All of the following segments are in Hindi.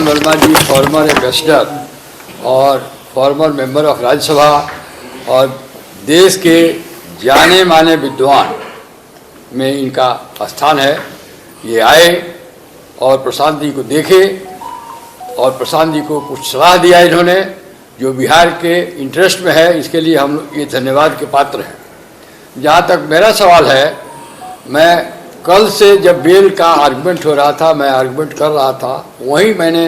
वर्मा जी फॉर्मर एम्बेसडर और फॉर्मर मेंबर ऑफ राज्यसभा और देश के जाने माने विद्वान में इनका स्थान है। ये आए और प्रशांत जी को देखे और प्रशांत जी को कुछ सलाह दिया इन्होंने जो बिहार के इंटरेस्ट में है। इसके लिए हम ये धन्यवाद के पात्र हैं। जहाँ तक मेरा सवाल है, मैं कल से जब बेल का आर्गुमेंट हो रहा था, मैं आर्गुमेंट कर रहा था, वहीं मैंने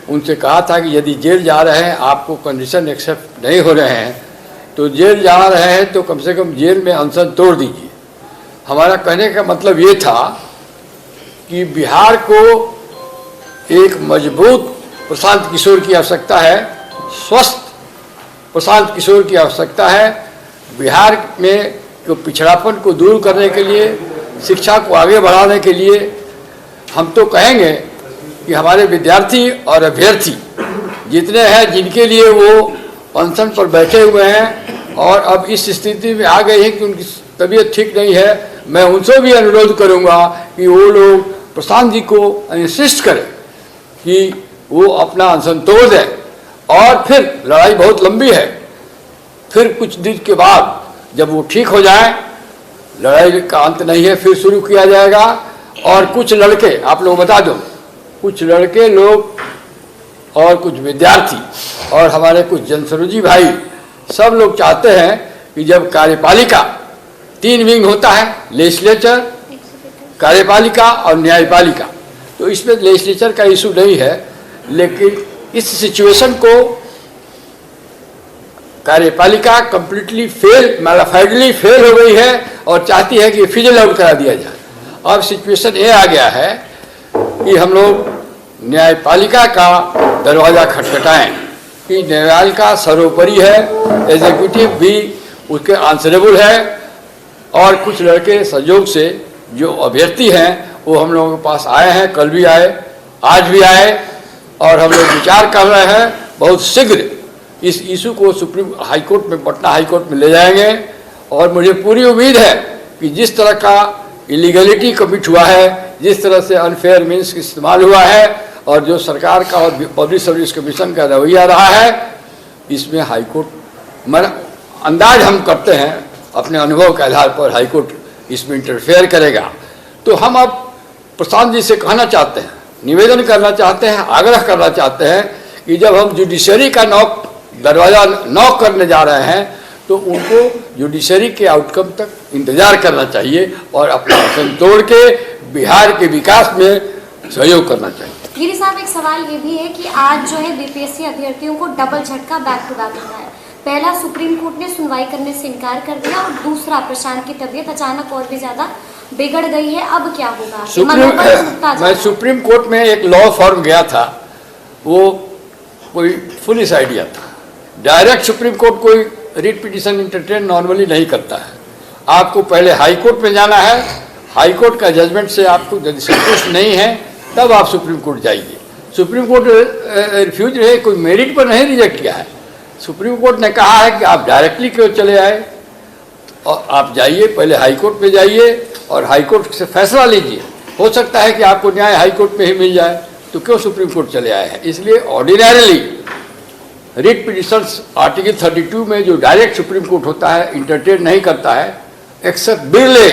उनसे कहा था कि यदि जेल जा रहे हैं, आपको कंडीशन एक्सेप्ट नहीं हो रहे हैं तो जेल जा रहे हैं तो कम से कम जेल में अनशन तोड़ दीजिए। हमारा कहने का मतलब ये था कि बिहार को एक मजबूत प्रशांत किशोर की आवश्यकता है, स्वस्थ प्रशांत किशोर की आवश्यकता है। बिहार में जो पिछड़ापन को दूर करने के लिए, शिक्षा को आगे बढ़ाने के लिए हम तो कहेंगे कि हमारे विद्यार्थी और अभ्यर्थी जितने हैं जिनके लिए वो अनशन पर बैठे हुए हैं और अब इस स्थिति में आ गए हैं कि उनकी तबीयत ठीक नहीं है, मैं उनसे भी अनुरोध करूंगा कि वो लोग प्रशांत जी को इंसिस्ट करें कि वो अपना अनशन तोड़ दें। और फिर लड़ाई बहुत लंबी है, फिर कुछ दिन के बाद जब वो ठीक हो जाए, लड़ाई का अंत नहीं है, फिर शुरू किया जाएगा। और कुछ लड़के, आप लोग बता दो, कुछ लड़के लोग और कुछ विद्यार्थी और हमारे कुछ जनसरोजी भाई सब लोग चाहते हैं कि जब कार्यपालिका 3 विंग होता है, लेजिस्लेचर, कार्यपालिका और न्यायपालिका, तो इसमें लेजिस्लेचर का इशू नहीं है, लेकिन इस सिचुएशन को कार्यपालिका कंप्लीटली मैलाफाइडली फेल हो गई है और चाहती है कि फिजल आउट करा दिया जाए। अब सिचुएशन ये आ गया है कि हम लोग न्यायपालिका का दरवाज़ा खटखटाएं कि न्यायपालिका सर्वोपरि है, एग्जीक्यूटिव भी उसके आंसरेबल है। और कुछ लड़के संयोग से जो अभ्यर्थी हैं वो हम लोगों के पास आए हैं, कल भी आए, आज भी आए, और हम लोग विचार कर रहे हैं बहुत शीघ्र इस इशू को सुप्रीम हाईकोर्ट में, पटना हाईकोर्ट में ले जाएंगे। और मुझे पूरी उम्मीद है कि जिस तरह का इलीगलिटी कमिट हुआ है, जिस तरह से अनफेयर मीन्स इस्तेमाल हुआ है और जो सरकार का और पब्लिक सर्विस कमीशन का रवैया रहा है, इसमें हाईकोर्ट अंदाज हम करते हैं अपने अनुभव के आधार पर हाईकोर्ट इसमें इंटरफेयर करेगा। तो हम अब प्रशांत जी से कहना चाहते हैं, निवेदन करना चाहते हैं, आग्रह करना चाहते हैं कि जब हम जुडिशरी का दरवाज़ा नॉक करने जा रहे हैं तो उनको जुडिशरी के आउटकम तक इंतजार करना चाहिए और अपना अनशन तोड़ के बिहार के विकास में सहयोग करना चाहिए। गिरी साहब, एक सवाल ये भी है कि आज जो है बीपीएससी अभ्यर्थियों को डबल झटका बैक टू बैक रहा है। पहला, सुप्रीम कोर्ट ने सुनवाई करने से इनकार कर दिया, और दूसरा, प्रशांत की तबीयत अचानक और भी ज्यादा बिगड़ गई है। अब क्या होगा? मैं सुप्रीम कोर्ट में एक लॉ फॉर्म गया था, वो कोई फुलिश आइडिया था। डायरेक्ट सुप्रीम कोर्ट कोई रिट पिटीशन इंटरटेन नॉर्मली नहीं करता है। आपको पहले हाई कोर्ट में जाना है, हाई कोर्ट का जजमेंट से आपको यदि संतुष्ट नहीं है तब आप सुप्रीम कोर्ट जाइए। सुप्रीम कोर्ट रिफ्यूज रहे, कोई मेरिट पर नहीं रिजेक्ट किया है। सुप्रीम कोर्ट ने कहा है कि आप डायरेक्टली क्यों चले आए, और आप जाइए, पहले हाई कोर्ट में जाइए और हाई कोर्ट से फैसला लीजिए। हो सकता है कि आपको न्याय हाई कोर्ट में ही मिल जाए, तो क्यों सुप्रीम कोर्ट चले आए हैं। इसलिए ऑर्डिनरीली रिट पिटिशंस आर्टिकल 32 में जो डायरेक्ट सुप्रीम कोर्ट होता है इंटरटेन नहीं करता है, एक्सेप्ट बिरले।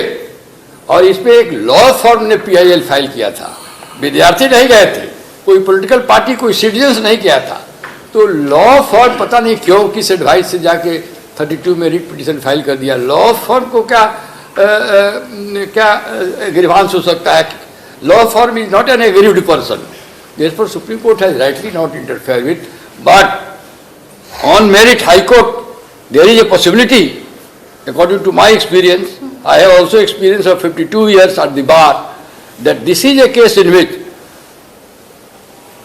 और इस पर एक लॉ फॉर्म ने PIL फाइल किया था, विद्यार्थी नहीं गए थे, कोई पॉलिटिकल पार्टी, कोई सिटीजन्स नहीं किया था। तो लॉ फॉर्म पता नहीं क्यों किस एडवाइस से जाके 32 में रिट पिटिशन फाइल कर दिया। लॉ फॉर्म को क्या ग्रीवांस हो सकता है? Law form is not an aggrieved person, therefore Supreme Court has rightly not interfered with, but on merit High Court there is a possibility, according to my experience, I have also experience of 52 years at the bar, that this is a case in which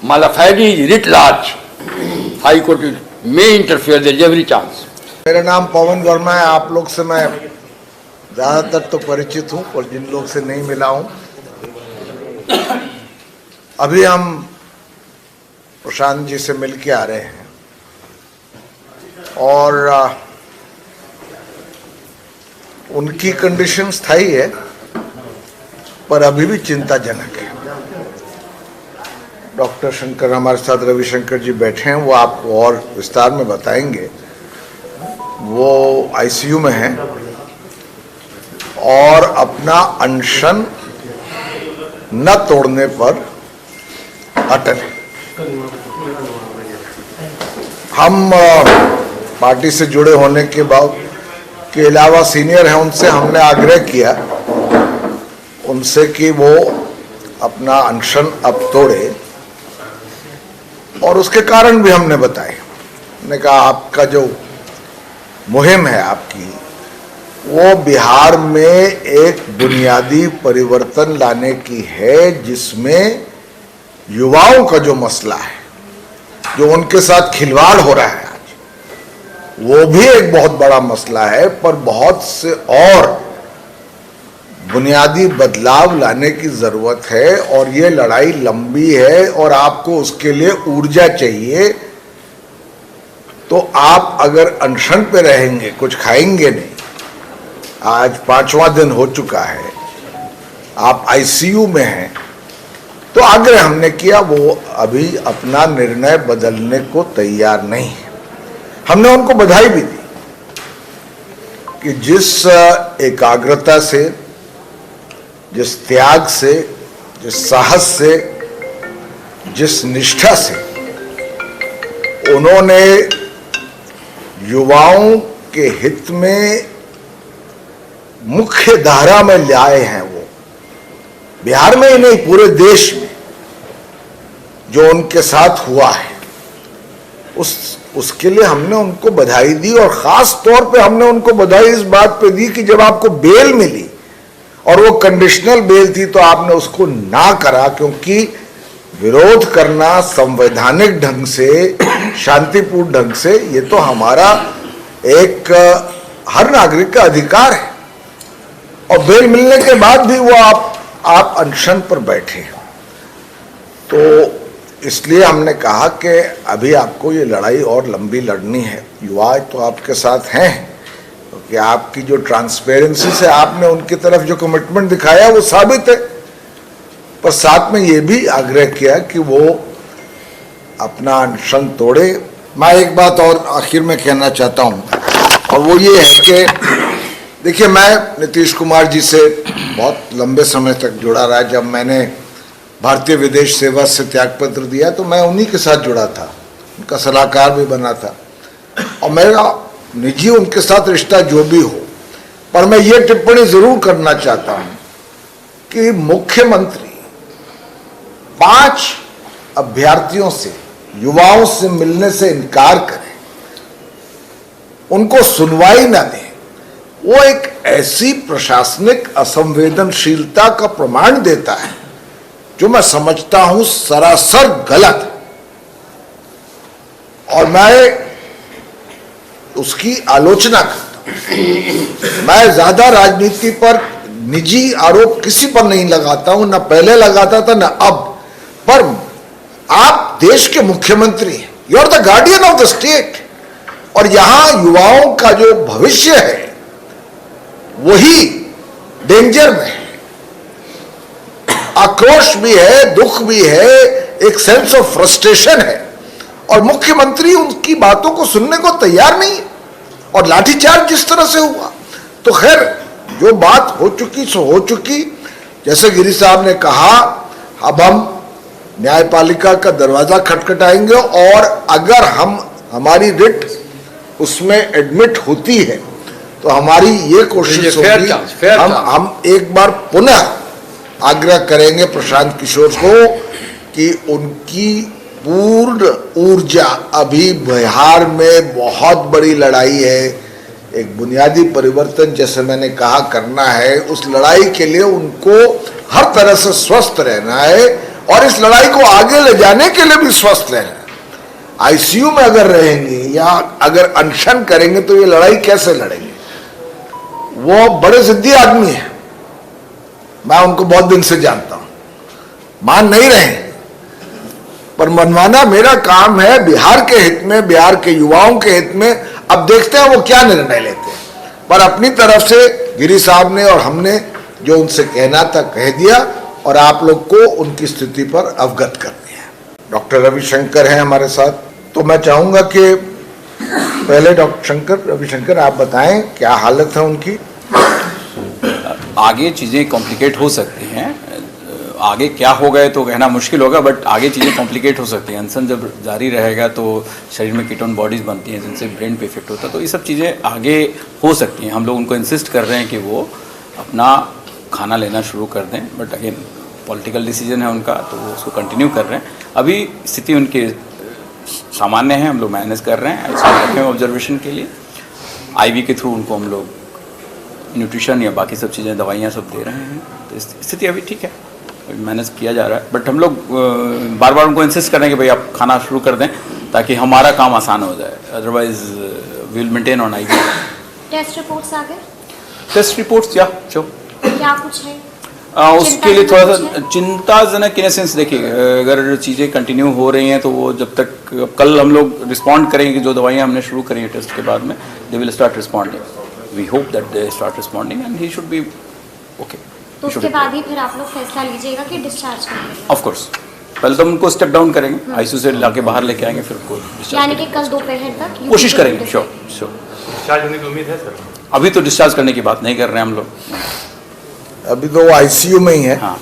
malafide is writ large, High Court may interfere, there is every chance. मेरा नाम पवन वर्मा है। आप लोग से मैं ज़्यादातर तो परिचित हूँ, और जिन लोग से नहीं मिला हूँ, अभी हम प्रशांत जी से मिल के आ रहे हैं, और उनकी कंडीशन स्थायी है पर अभी भी चिंताजनक है। डॉक्टर शंकर हमारे साथ रविशंकर जी बैठे हैं, वो आपको और विस्तार में बताएंगे। वो आईसीयू में हैं और अपना अनशन न तोड़ने पर अटल है। हम पार्टी से जुड़े होने के बाद के अलावा सीनियर हैं, उनसे हमने आग्रह किया उनसे कि वो अपना अनशन अब तोड़े, और उसके कारण भी हमने बताए। हमने कहा आपका जो मुहिम है आपकी, वो बिहार में एक बुनियादी परिवर्तन लाने की है, जिसमें युवाओं का जो मसला है, जो उनके साथ खिलवाड़ हो रहा है आज, वो भी एक बहुत बड़ा मसला है, पर बहुत से और बुनियादी बदलाव लाने की जरूरत है। और ये लड़ाई लंबी है और आपको उसके लिए ऊर्जा चाहिए। तो आप अगर अनशन पे रहेंगे, कुछ खाएंगे नहीं, आज 5वां दिन हो चुका है, आप आईसीयू में हैं, तो आग्रह हमने किया वो अभी अपना निर्णय बदलने को तैयार नहीं है। हमने उनको बधाई भी दी कि जिस एकाग्रता से, जिस त्याग से, जिस साहस से, जिस निष्ठा से उन्होंने युवाओं के हित में मुख्य धारा में लाए हैं, वो बिहार में ही नहीं पूरे देश में जो उनके साथ हुआ है, उसके लिए हमने उनको बधाई दी। और खास तौर पे हमने उनको बधाई इस बात पे दी कि जब आपको बेल मिली और वो कंडीशनल बेल थी, तो आपने उसको ना करा, क्योंकि विरोध करना संवैधानिक ढंग से, शांतिपूर्ण ढंग से, ये तो हमारा एक हर नागरिक का अधिकार है। और बेल मिलने के बाद भी वो आप अनशन पर बैठे हैं। तो इसलिए हमने कहा कि अभी आपको ये लड़ाई और लंबी लड़नी है। युवा तो आपके साथ हैं, क्योंकि आपकी जो ट्रांसपेरेंसी से आपने उनकी तरफ जो कमिटमेंट दिखाया वो साबित है। पर साथ में ये भी आग्रह किया कि वो अपना अनशन तोड़े। मैं एक बात और आखिर में कहना चाहता हूँ, और वो ये है कि देखिए, मैं नीतीश कुमार जी से बहुत लंबे समय तक जुड़ा रहा। जब मैंने भारतीय विदेश सेवा से त्यागपत्र दिया तो मैं उन्हीं के साथ जुड़ा था, उनका सलाहकार भी बना था, और मेरा निजी उनके साथ रिश्ता जो भी हो। पर मैं ये टिप्पणी जरूर करना चाहता हूं कि मुख्यमंत्री 5 अभ्यर्थियों से, युवाओं से मिलने से इनकार करें, उनको सुनवाई ना दें, वो एक ऐसी प्रशासनिक असंवेदनशीलता का प्रमाण देता है जो मैं समझता हूं सरासर गलत है। और मैं उसकी आलोचना करता हूं। मैं ज्यादा राजनीति पर निजी आरोप किसी पर नहीं लगाता हूं, ना पहले लगाता था ना अब। पर आप देश के मुख्यमंत्री हैं, you are the guardian of the state, और यहां युवाओं का जो भविष्य है वही डेंजर में है। आक्रोश भी है, दुख भी है, एक सेंस ऑफ फ्रस्ट्रेशन है, और मुख्यमंत्री उनकी बातों को सुनने को तैयार नहीं है। और लाठीचार्ज जिस तरह से हुआ, तो खैर जो बात हो चुकी सो हो चुकी। जैसे गिरी साहब ने कहा, अब हम न्यायपालिका का दरवाजा खटखटाएंगे, और अगर हमारी रिट उसमें एडमिट होती है तो हमारी ये कोशिश होगी, हम एक बार पुनः आग्रह करेंगे प्रशांत किशोर को कि उनकी पूर्ण ऊर्जा, अभी बिहार में बहुत बड़ी लड़ाई है, एक बुनियादी परिवर्तन जैसे मैंने कहा करना है। उस लड़ाई के लिए उनको हर तरह से स्वस्थ रहना है, और इस लड़ाई को आगे ले जाने के लिए भी स्वस्थ रहना है। आईसीयू में अगर रहेंगे या अगर अनशन करेंगे तो ये लड़ाई कैसे लड़ेंगे? वो बड़े जिद्दी आदमी है, मैं उनको बहुत दिन से जानता हूं, मान नहीं रहे, पर मनवाना मेरा काम है बिहार के हित में, बिहार के युवाओं के हित में। अब देखते हैं वो क्या निर्णय लेते हैं। पर अपनी तरफ से गिरी साहब ने और हमने जो उनसे कहना था कह दिया, और आप लोग को उनकी स्थिति पर अवगत कर दिया। डॉक्टर रविशंकर हैं हमारे साथ, तो मैं चाहूंगा कि पहले डॉक्टर रविशंकर आप बताएं क्या हालत है उनकी। आगे चीज़ें कॉम्प्लिकेट हो सकती हैं, आगे क्या हो गए तो कहना मुश्किल होगा, बट आगे चीज़ें कॉम्प्लिकेट हो सकती हैं। अनशन जब जारी रहेगा तो शरीर में कीटोन बॉडीज़ बनती हैं जिनसे ब्रेन पे इफेक्ट होता है, तो ये सब चीज़ें आगे हो सकती हैं। हम लोग उनको इंसिस्ट कर रहे हैं कि वो अपना खाना लेना शुरू कर दें, बट अगेन पॉलिटिकल डिसीजन है उनका, तो वो उसको कंटिन्यू कर रहे हैं। अभी स्थिति उनकी सामान्य है, हम लोग मैनेज कर रहे हैं, ऐसा रखे हैं ऑब्जर्वेशन के लिए। आईवी के थ्रू उनको हम लोग न्यूट्रिशन या बाकी सब चीज़ें दवाइयाँ सब दे रहे हैं, तो स्थिति अभी ठीक है, मैनेज किया जा रहा है। बट हम लोग बार बार उनको इंसिस्ट कर रहे हैं कि भाई आप खाना शुरू कर दें ताकि हमारा काम आसान हो जाए, otherwise will maintain on IV. Test reports आ गए? टेस्ट रिपोर्ट्स या क्या कुछ है? उसके लिए थोड़ा सा चिंताजनक इन सेंस, देखिए अगर चीज़ें कंटिन्यू हो रही हैं तो वो जब तक, कल हम लोग रिस्पॉन्ड करेंगे कि जो दवाइयाँ हमने शुरू करी हैं टेस्ट के बाद में, they will start responding. We hope that they start responding and he should be okay. तो उसके बाद ही फिर आप लोग फैसला लीजिएगा कि डिस्चार्ज करेंगे? ऑफ कोर्स, पहले तो उनको स्टेप डाउन करेंगे, आईसीयू से लाके बाहर लेके आएंगे, फिर उनको discharge यानी कि कल दोपहर तक कोशिश करेंगे। Sure sure. डिस्चार्ज होने की उम्मीद है सर? अभी तो डिस्चार्ज करने की बात नहीं कर रहे हैं हम लोग। अभी तो वो आईसीयू में ही है। हाँ।